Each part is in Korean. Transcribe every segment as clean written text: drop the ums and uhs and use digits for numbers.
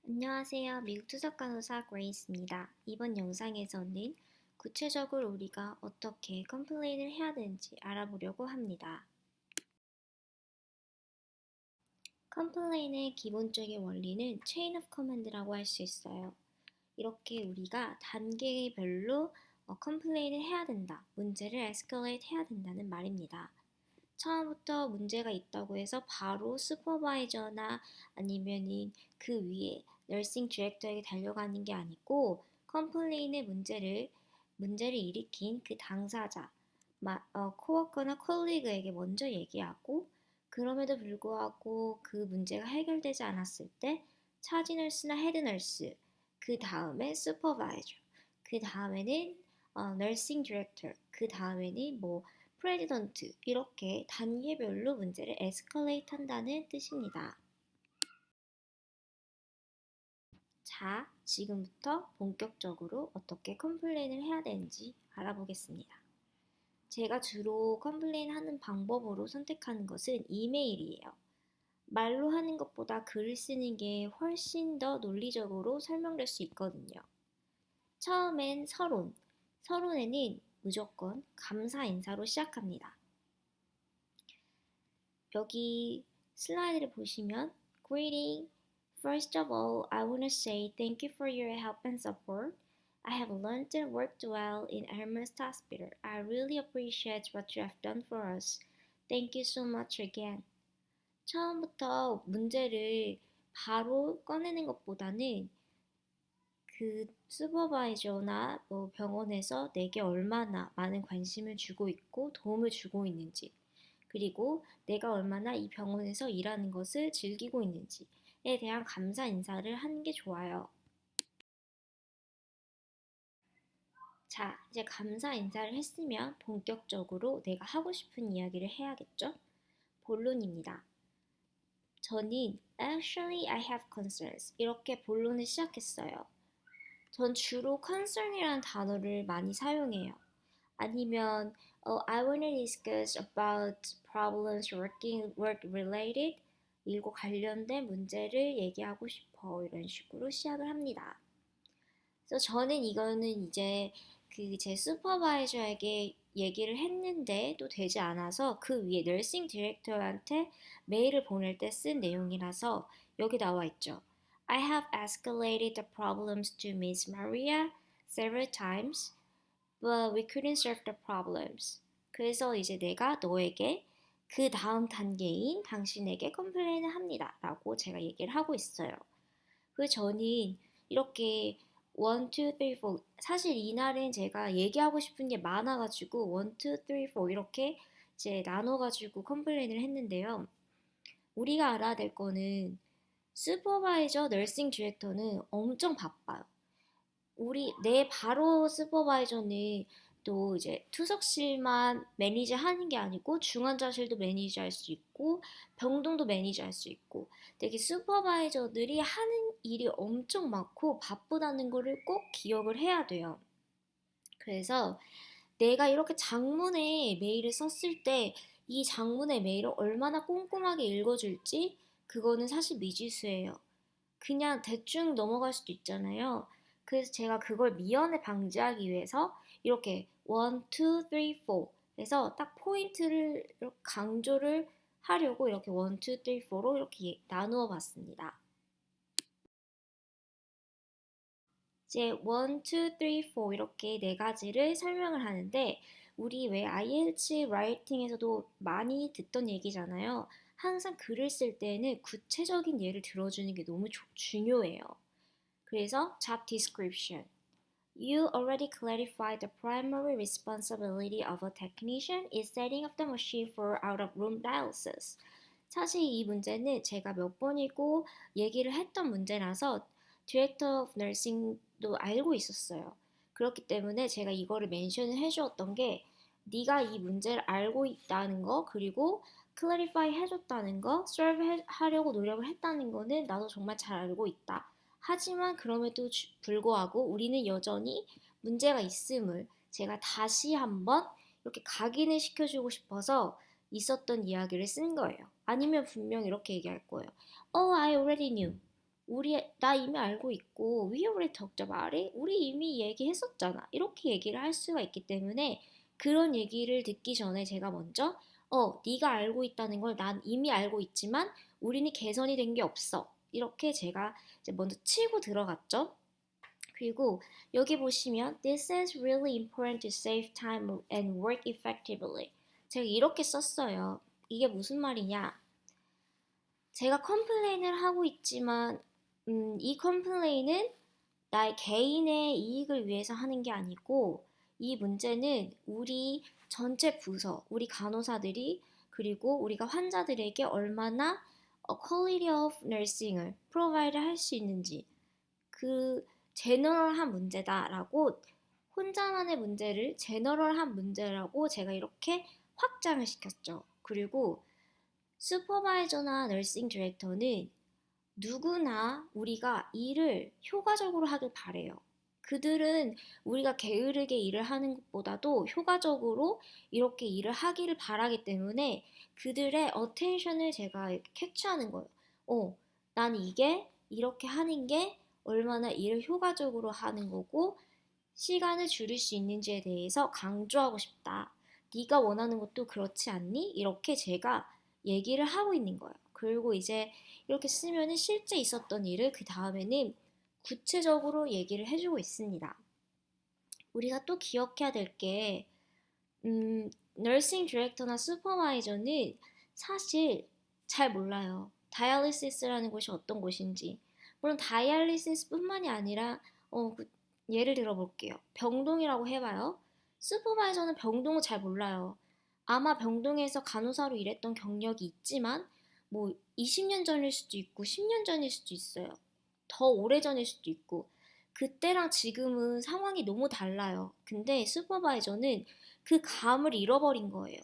안녕하세요. 미국 투석 간호사 그레이스입니다. 이번 영상에서는 구체적으로 우리가 어떻게 컴플레인을 해야 되는지 알아보려고 합니다. 컴플레인의 기본적인 원리는 체인 오브 커맨드라고 할 수 있어요. 이렇게 우리가 단계별로 컴플레인을 해야 된다, 문제를 에스컬레이트 해야 된다는 말입니다. 처음부터 문제가 있다고 해서 바로 슈퍼바이저나 아니면은 그 위에 너싱 디렉터에게 달려가는 게 아니고 컴플레인의 문제를 일으킨 그 당사자, 코워커나 콜리그에게 먼저 얘기하고 그럼에도 불구하고 그 문제가 해결되지 않았을 때 차지널스나 헤드널스, 그 다음에 슈퍼바이저, 그 다음에는 너싱 디렉터, 그 다음에는 프레지던트 이렇게 단계별로 문제를 에스컬레이트 한다는 뜻입니다. 자, 지금부터 본격적으로 어떻게 컴플레인을 해야 되는지 알아보겠습니다. 제가 주로 컴플레인 하는 방법으로 선택하는 것은 이메일이에요. 말로 하는 것보다 글을 쓰는 게 훨씬 더 논리적으로 설명될 수 있거든요. 처음엔 서론에는 무조건 감사 인사로 시작합니다. 여기 슬라이드를 보시면 Greeting. First of all, I want to say thank you for your help and support. I have learned and worked well in Elmhurst Hospital. I really appreciate what you have done for us. Thank you so much again. 처음부터 문제를 바로 꺼내는 것보다는 그 슈퍼바이저나 병원에서 내게 얼마나 많은 관심을 주고 있고 도움을 주고 있는지, 그리고 내가 얼마나 이 병원에서 일하는 것을 즐기고 있는지에 대한 감사 인사를 하는 게 좋아요. 자, 이제 감사 인사를 했으면 본격적으로 내가 하고 싶은 이야기를 해야겠죠? 본론입니다. 저는 Actually, I have concerns. 이렇게 본론을 시작했어요. 전 주로 concern이라는 단어를 많이 사용해요. 아니면 I want to discuss about problems work related, 일과 관련된 문제를 얘기하고 싶어, 이런 식으로 시작을 합니다. 그래서 저는 이거는 이제 그 제 슈퍼바이저에게 얘기를 했는데도 되지 않아서 그 위에 너싱 디렉터한테 메일을 보낼 때 쓴 내용이라서 여기 나와 있죠. I have escalated the problems to Miss Maria several times, but we couldn't solve the problems. 그래서 이제 내가 너에게 그 다음 단계인 당신에게 컴플레인을 합니다 라고 제가 얘기를 하고 있어요. 그 저는 이렇게 1, 2, 3, 4 사실 이날은 제가 얘기하고 싶은 게 많아가지고 1, 2, 3, 4 이렇게 이제 나눠가지고 컴플레인을 했는데요. 우리가 알아야 될 거는 슈퍼바이저 너싱 디렉터는 엄청 바빠요. 내 바로 슈퍼바이저는 또 이제 투석실만 매니저 하는 게 아니고 중환자실도 매니저 할 수 있고 병동도 매니저 할 수 있고 되게 슈퍼바이저들이 하는 일이 엄청 많고 바쁘다는 거를 꼭 기억을 해야 돼요. 그래서 내가 이렇게 장문의 메일을 썼을 때 이 장문의 메일을 얼마나 꼼꼼하게 읽어줄지 그거는 사실 미지수예요. 그냥 대충 넘어갈 수도 있잖아요. 그래서 제가 그걸 미연에 방지하기 위해서 이렇게 1, 2, 3, 4 해서 딱 포인트를 강조를 하려고 이렇게 1, 2, 3, 4로 이렇게 나누어 봤습니다. 이제 1, 2, 3, 4 이렇게 네 가지를 설명을 하는데 우리 왜 IELTS 라이팅에서도 많이 듣던 얘기잖아요. 항상 글을 쓸 때는 구체적인 예를 들어주는 게 너무 중요해요. 그래서 job description. You already clarified the primary responsibility of a technician is setting up the machine for out-of-room dialysis. 사실 이 문제는 제가 몇 번이고 얘기를 했던 문제라서 Director of Nursing도 알고 있었어요. 그렇기 때문에 제가 이거를 멘션을 해주었던 게 네가 이 문제를 알고 있다는 거, 그리고 클래리파이 해줬다는 거, 솔브 하려고 노력을 했다는 거는 나도 정말 잘 알고 있다. 하지만 그럼에도 불구하고 우리는 여전히 문제가 있음을 제가 다시 한번 이렇게 각인을 시켜주고 싶어서 있었던 이야기를 쓴 거예요. 아니면 분명 이렇게 얘기할 거예요. Oh, I already knew. 나 이미 알고 있고, we already talked about it. 우리 이미 얘기했었잖아. 이렇게 얘기를 할 수가 있기 때문에 그런 얘기를 듣기 전에 제가 먼저 네가 알고 있다는 걸 난 이미 알고 있지만 우리는 개선이 된 게 없어. 이렇게 제가 이제 먼저 치고 들어갔죠. 그리고 여기 보시면 This is really important to save time and work effectively. 제가 이렇게 썼어요. 이게 무슨 말이냐? 제가 컴플레인을 하고 있지만 이 컴플레인은 나의 개인의 이익을 위해서 하는 게 아니고 이 문제는 우리 전체 부서, 우리 간호사들이 그리고 우리가 환자들에게 얼마나 quality of nursing을 provide 할 수 있는지 그 제너럴한 문제다라고 혼자만의 문제를 제너럴한 문제라고 제가 이렇게 확장을 시켰죠. 그리고 슈퍼바이저나 너싱 디렉터는 누구나 우리가 일을 효과적으로 하길 바래요. 그들은 우리가 게으르게 일을 하는 것보다도 효과적으로 이렇게 일을 하기를 바라기 때문에 그들의 어텐션을 제가 이렇게 캐치하는 거예요. 난 이게 이렇게 하는 게 얼마나 일을 효과적으로 하는 거고 시간을 줄일 수 있는지에 대해서 강조하고 싶다. 네가 원하는 것도 그렇지 않니? 이렇게 제가 얘기를 하고 있는 거예요. 그리고 이제 이렇게 쓰면은 실제 있었던 일을 그 다음에는 구체적으로 얘기를 해주고 있습니다. 우리가 또 기억해야 될 게, 너싱 디렉터나 슈퍼바이저는 사실 잘 몰라요. 다이알리시스라는 곳이 어떤 곳인지. 물론 다이알리시스뿐만이 아니라, 예를 들어 볼게요. 병동이라고 해봐요. 슈퍼바이저는 병동을 잘 몰라요. 아마 병동에서 간호사로 일했던 경력이 있지만, 뭐 20년 전일 수도 있고 10년 전일 수도 있어요. 더 오래전일 수도 있고 그때랑 지금은 상황이 너무 달라요. 근데 슈퍼바이저는 그 감을 잃어버린 거예요.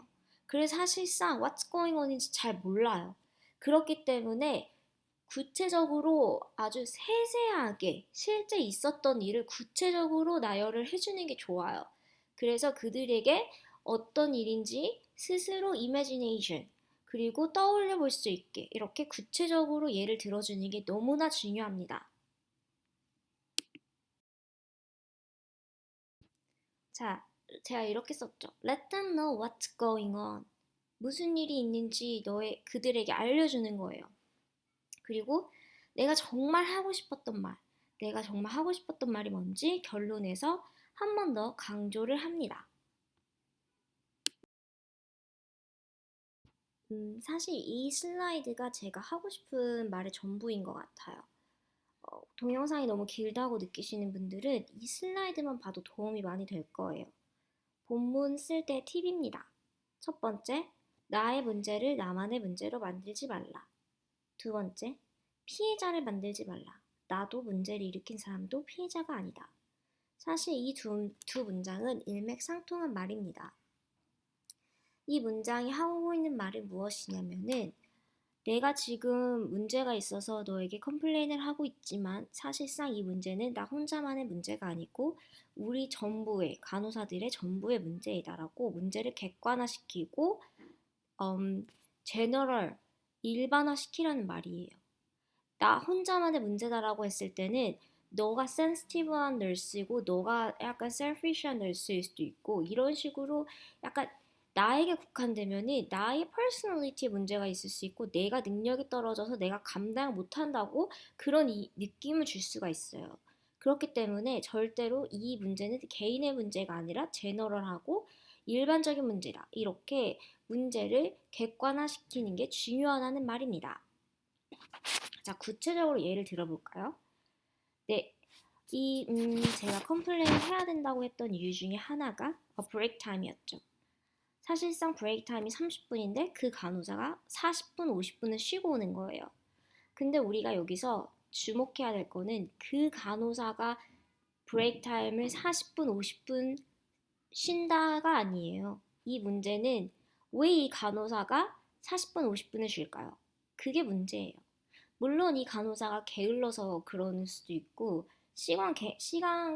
그래서 사실상 what's going on인지 잘 몰라요. 그렇기 때문에 구체적으로 아주 세세하게 실제 있었던 일을 구체적으로 나열을 해주는 게 좋아요. 그래서 그들에게 어떤 일인지 스스로 이미지네이션 그리고 떠올려 볼 수 있게 이렇게 구체적으로 예를 들어주는 게 너무나 중요합니다. 자, 제가 이렇게 썼죠. Let them know what's going on. 무슨 일이 있는지 그들에게 알려주는 거예요. 그리고 내가 정말 하고 싶었던 말, 내가 정말 하고 싶었던 말이 뭔지 결론에서 한 번 더 강조를 합니다. 사실 이 슬라이드가 제가 하고 싶은 말의 전부인 것 같아요. 동영상이 너무 길다고 느끼시는 분들은 이 슬라이드만 봐도 도움이 많이 될 거예요. 본문 쓸 때 팁입니다. 첫 번째, 나의 문제를 나만의 문제로 만들지 말라. 두 번째, 피해자를 만들지 말라. 나도 문제를 일으킨 사람도 피해자가 아니다. 사실 이 두 문장은 일맥상통한 말입니다. 이 문장이 하고 있는 말은 무엇이냐면은 내가 지금 문제가 있어서 너에게 컴플레인을 하고 있지만 사실상 이 문제는 나 혼자만의 문제가 아니고 우리 전부의 간호사들의 전부의 문제이다라고 문제를 객관화시키고 제너럴 일반화시키라는 말이에요. 나 혼자만의 문제다라고 했을 때는 너가 센시티브한 널스이고 너가 약간 셀피시한 널스일 수도 있고 이런 식으로 약간 나에게 국한되면은 나의 퍼스널리티에 문제가 있을 수 있고 내가 능력이 떨어져서 내가 감당 못한다고 그런 느낌을 줄 수가 있어요. 그렇기 때문에 절대로 이 문제는 개인의 문제가 아니라 제너럴하고 일반적인 문제다. 이렇게 문제를 객관화시키는 게 중요하다는 말입니다. 자, 구체적으로 예를 들어볼까요? 네, 제가 컴플레인 해야 된다고 했던 이유 중에 하나가 브레이크 타임이었죠. 사실상 브레이크 타임이 30분인데 그 간호사가 40분, 50분을 쉬고 오는 거예요. 근데 우리가 여기서 주목해야 될 거는 그 간호사가 브레이크 타임을 40분, 50분 쉰다가 아니에요. 이 문제는 왜 이 간호사가 40분, 50분을 쉴까요? 그게 문제예요. 물론 이 간호사가 게을러서 그러는 수도 있고 시간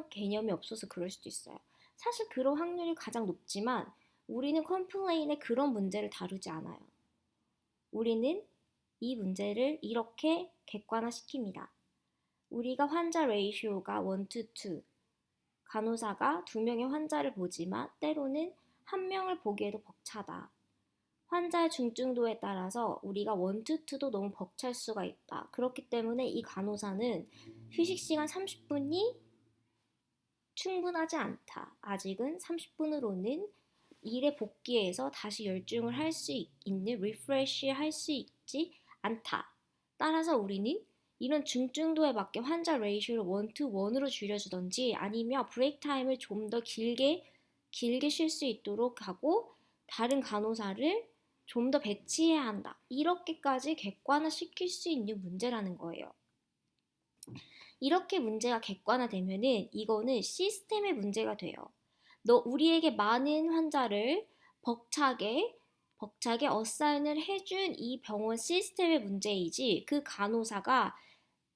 개념이 없어서 그럴 수도 있어요. 사실 그런 확률이 가장 높지만 우리는 컴플레인에 그런 문제를 다루지 않아요. 우리는 이 문제를 이렇게 객관화시킵니다. 우리가 환자 레이쇼가 1 to 2, 간호사가 2명의 환자를 보지만 때로는 1명을 보기에도 벅차다. 환자의 중증도에 따라서 우리가 1 to 2도 너무 벅찰 수가 있다. 그렇기 때문에 이 간호사는 휴식 시간 30분이 충분하지 않다. 아직은 30분으로는 일에 복귀해서 다시 열중을 할 수 있는 리프레시 할 수 있지 않다. 따라서 우리는 이런 중증도에 맞게 환자 레이쇼를 1 to 1으로 줄여주던지 아니면 브레이크 타임을 좀 더 길게 쉴 수 있도록 하고 다른 간호사를 좀 더 배치해야 한다. 이렇게까지 객관화시킬 수 있는 문제라는 거예요. 이렇게 문제가 객관화되면은 이거는 시스템의 문제가 돼요. 너 우리에게 많은 환자를 벅차게 어사인을 해준 이 병원 시스템의 문제이지 그 간호사가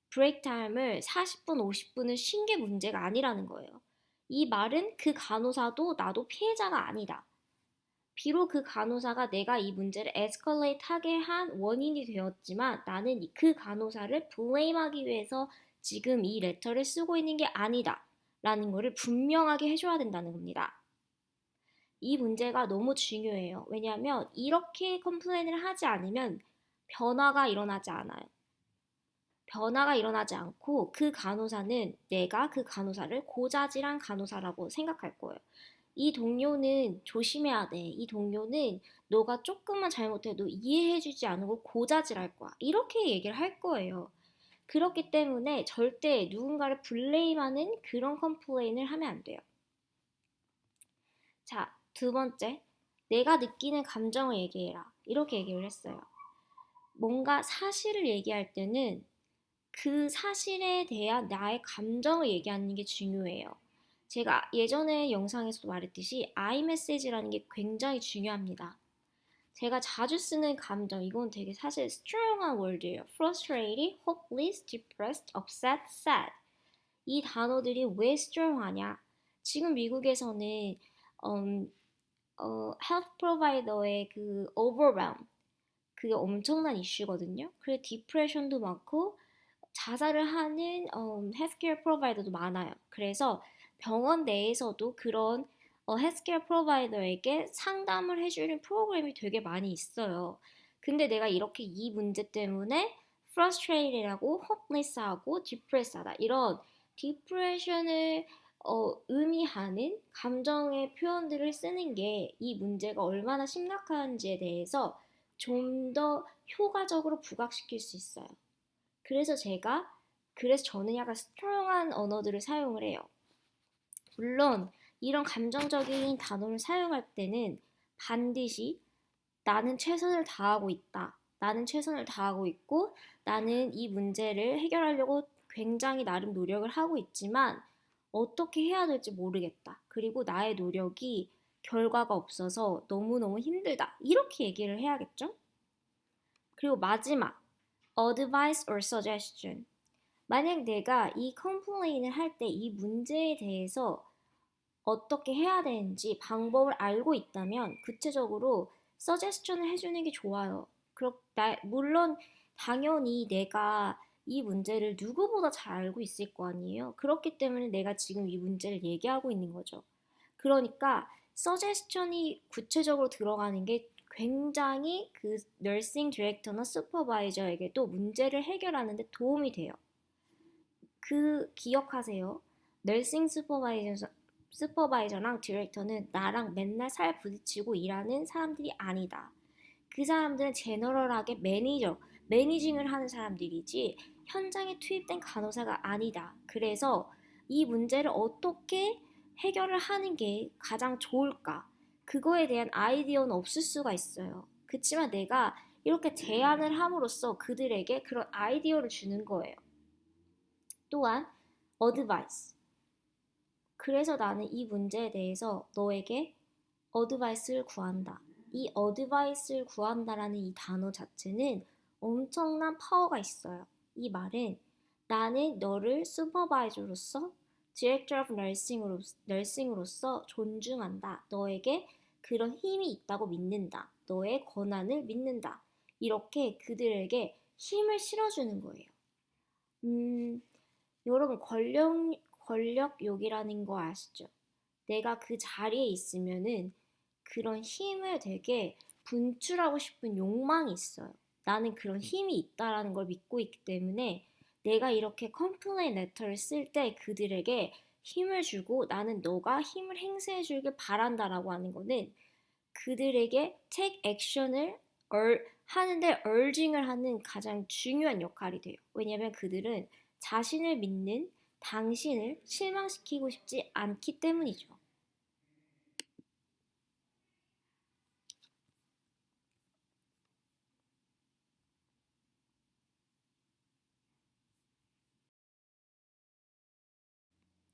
브레이크 타임을 40분, 50분을 쉰 게 문제가 아니라는 거예요. 이 말은 그 간호사도 나도 피해자가 아니다. 비록 그 간호사가 내가 이 문제를 에스컬레이트 하게 한 원인이 되었지만 나는 그 간호사를 블레임하기 위해서 지금 이 레터를 쓰고 있는 게 아니다. 라는 거를 분명하게 해줘야 된다는 겁니다. 이 문제가 너무 중요해요. 왜냐하면 이렇게 컴플레인을 하지 않으면 변화가 일어나지 않아요. 변화가 일어나지 않고 그 간호사는 내가 그 간호사를 고자질한 간호사라고 생각할 거예요. 이 동료는 조심해야 돼. 이 동료는 너가 조금만 잘못해도 이해해주지 않고 고자질할 거야. 이렇게 얘기를 할 거예요. 그렇기 때문에 절대 누군가를 블레임하는 그런 컴플레인을 하면 안 돼요. 자, 2번째. 내가 느끼는 감정을 얘기해라. 이렇게 얘기를 했어요. 뭔가 사실을 얘기할 때는 그 사실에 대한 나의 감정을 얘기하는 게 중요해요. 제가 예전에 영상에서도 말했듯이 iMessage라는 게 굉장히 중요합니다. 제가 자주 쓰는 감정, 이건 되게 사실 strong한 word예요. frustrated, hopeless, depressed, upset, sad. 이 단어들이 왜 strong하냐? 지금 미국에서는 health provider의 그 overwhelm, 그게 엄청난 이슈거든요. 그리고 디프레션도 많고 자살을 하는 헬스케어 프로바이더도 많아요. 그래서 병원 내에서도 그런 헬스케어 프로바이더에게 상담을 해주는 프로그램이 되게 많이 있어요. 근데 내가 이렇게 이 문제 때문에 frustrated하고 hopeless하고 depressed하다 이런 디프레션을 의미하는 감정의 표현들을 쓰는 게 이 문제가 얼마나 심각한지에 대해서 좀 더 효과적으로 부각시킬 수 있어요. 그래서 저는 약간 스트롱한 언어들을 사용을 해요. 물론 이런 감정적인 단어를 사용할 때는 반드시 나는 최선을 다하고 있다. 나는 최선을 다하고 있고 나는 이 문제를 해결하려고 굉장히 나름 노력을 하고 있지만 어떻게 해야 될지 모르겠다. 그리고 나의 노력이 결과가 없어서 너무너무 힘들다. 이렇게 얘기를 해야겠죠? 그리고 마지막, advice or suggestion. 만약 내가 이 컴플레인을 할 때 이 문제에 대해서 어떻게 해야 되는지 방법을 알고 있다면 구체적으로 서제스천을 해주는 게 좋아요. 물론 당연히 내가 이 문제를 누구보다 잘 알고 있을 거 아니에요. 그렇기 때문에 내가 지금 이 문제를 얘기하고 있는 거죠. 그러니까 서제스천이 구체적으로 들어가는 게 굉장히 그 너싱 디렉터나 슈퍼바이저에게도 문제를 해결하는 데 도움이 돼요. 그 기억하세요. 너싱 슈퍼바이저랑 디렉터는 나랑 맨날 살 부딪히고 일하는 사람들이 아니다. 그 사람들은 제너럴하게 매니징을 하는 사람들이지 현장에 투입된 간호사가 아니다. 그래서 이 문제를 어떻게 해결을 하는 게 가장 좋을까? 그거에 대한 아이디어는 없을 수가 있어요. 그치만 내가 이렇게 제안을 함으로써 그들에게 그런 아이디어를 주는 거예요. 또한 어드바이스. 그래서 나는 이 문제에 대해서 너에게 어드바이스를 구한다. 이 어드바이스를 구한다라는 이 단어 자체는 엄청난 파워가 있어요. 이 말은 나는 너를 슈퍼바이저로서 디렉터 오브 널싱으로서 존중한다. 너에게 그런 힘이 있다고 믿는다. 너의 권한을 믿는다. 이렇게 그들에게 힘을 실어주는 거예요. 여러분, 권력욕이라는 거 아시죠? 내가 그 자리에 있으면은 그런 힘을 되게 분출하고 싶은 욕망이 있어요. 나는 그런 힘이 있다라는 걸 믿고 있기 때문에 내가 이렇게 컴플레인 레터를 쓸 때 그들에게 힘을 주고 나는 너가 힘을 행사해 주길 바란다라고 하는 거는 그들에게 take action을 하는데 urging을 하는 가장 중요한 역할이 돼요. 왜냐하면 그들은 자신을 믿는 당신을 실망시키고 싶지 않기 때문이죠.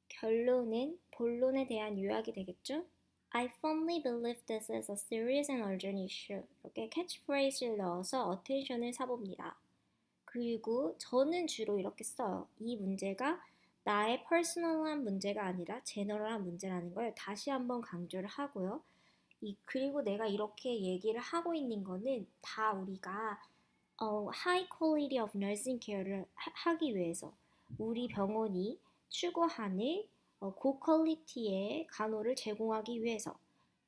결론은 본론에 대한 요약이 되겠죠? I firmly believe this is a serious and urgent issue. 이렇게 캐치프레이즈를 넣어서 어텐션을 사봅니다. 그리고 저는 주로 이렇게 써요. 이 문제가 나의 퍼스널한 문제가 아니라 제너럴한 문제라는 걸 다시 한번 강조를 하고요. 그리고 내가 이렇게 얘기를 하고 있는 거는 다 우리가 high quality of nursing care를 하기 위해서 우리 병원이 추구하는 고퀄리티의 간호를 제공하기 위해서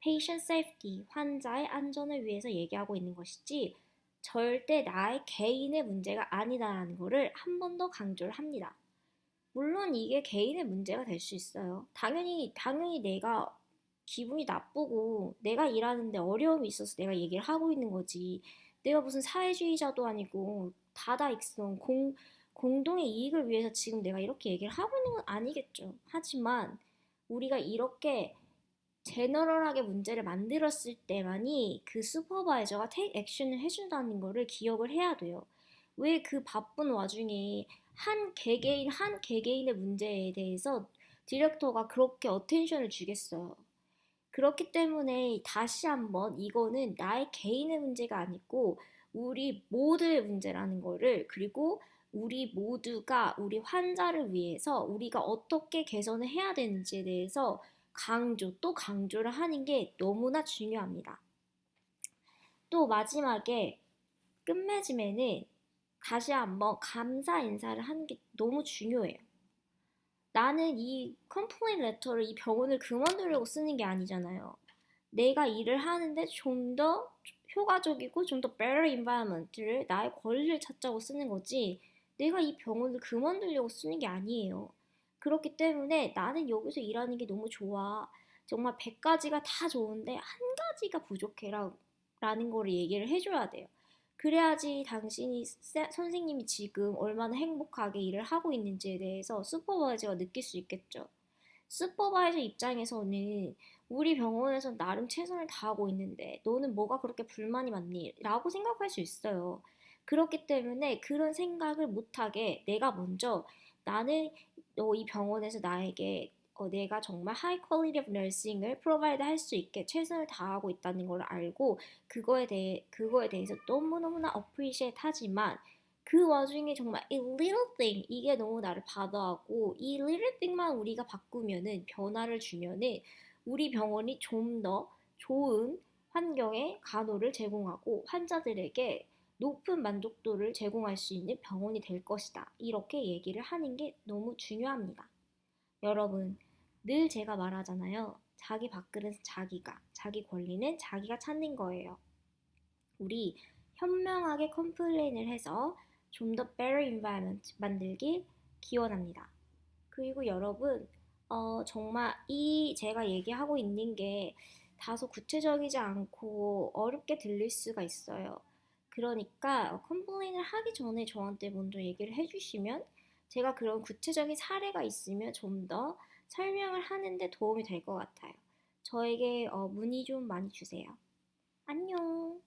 patient safety, 환자의 안전을 위해서 얘기하고 있는 것이지 절대 나의 개인의 문제가 아니다라는 것을 한 번 더 강조를 합니다. 물론 이게 개인의 문제가 될 수 있어요. 당연히 내가 기분이 나쁘고 내가 일하는데 어려움이 있어서 내가 얘기를 하고 있는 거지. 내가 무슨 사회주의자도 아니고 다다익선 공동의 이익을 위해서 지금 내가 이렇게 얘기를 하고 있는 건 아니겠죠. 하지만 우리가 이렇게 제너럴하게 문제를 만들었을 때만이 그 슈퍼바이저가 테이크 액션을 해준다는 거를 기억을 해야 돼요. 왜 그 바쁜 와중에 한 개개인의 문제에 대해서 디렉터가 그렇게 어텐션을 주겠어요. 그렇기 때문에 다시 한번 이거는 나의 개인의 문제가 아니고 우리 모두의 문제라는 거를 그리고 우리 모두가 우리 환자를 위해서 우리가 어떻게 개선을 해야 되는지에 대해서 또 강조를 하는 게 너무나 중요합니다. 또 마지막에 끝맺음에는 다시 한번 감사 인사를 하는 게 너무 중요해요. 나는 이 컴플레인 레터를 이 병원을 그만두려고 쓰는 게 아니잖아요. 내가 일을 하는데 좀 더 효과적이고 좀 더 better environment를 나의 권리를 찾자고 쓰는 거지 내가 이 병원을 그만두려고 쓰는 게 아니에요. 그렇기 때문에 나는 여기서 일하는 게 너무 좋아. 정말 100가지가 다 좋은데 한 가지가 부족해라 라는 거를 얘기를 해줘야 돼요. 그래야지 선생님이 지금 얼마나 행복하게 일을 하고 있는지에 대해서 슈퍼바이저가 느낄 수 있겠죠. 슈퍼바이저 입장에서는 우리 병원에서 나름 최선을 다하고 있는데 너는 뭐가 그렇게 불만이 많니? 라고 생각할 수 있어요. 그렇기 때문에 그런 생각을 못하게 내가 먼저 나는 이 병원에서 나에게 내가 정말 하이 퀄리티 오브 너싱을 프로바이드 할 수 있게 최선을 다하고 있다는 걸 알고 그거에 대해서 너무너무나 appreciate 하지만 그 와중에 정말 이 little thing 이게 너무 나를 받아하고 이 little thing만 우리가 바꾸면은 변화를 주면은 우리 병원이 좀 더 좋은 환경의 간호를 제공하고 환자들에게 높은 만족도를 제공할 수 있는 병원이 될 것이다. 이렇게 얘기를 하는 게 너무 중요합니다. 여러분, 늘 제가 말하잖아요. 자기 밥그릇은 자기 권리는 자기가 찾는 거예요. 우리 현명하게 컴플레인을 해서 좀 더 better environment 만들길 기원합니다. 그리고 여러분, 정말 제가 얘기하고 있는 게 다소 구체적이지 않고 어렵게 들릴 수가 있어요. 그러니까 컴플레인을 하기 전에 저한테 먼저 얘기를 해주시면 제가 그런 구체적인 사례가 있으면 좀 더 설명을 하는데 도움이 될 것 같아요. 저에게 문의 좀 많이 주세요. 안녕!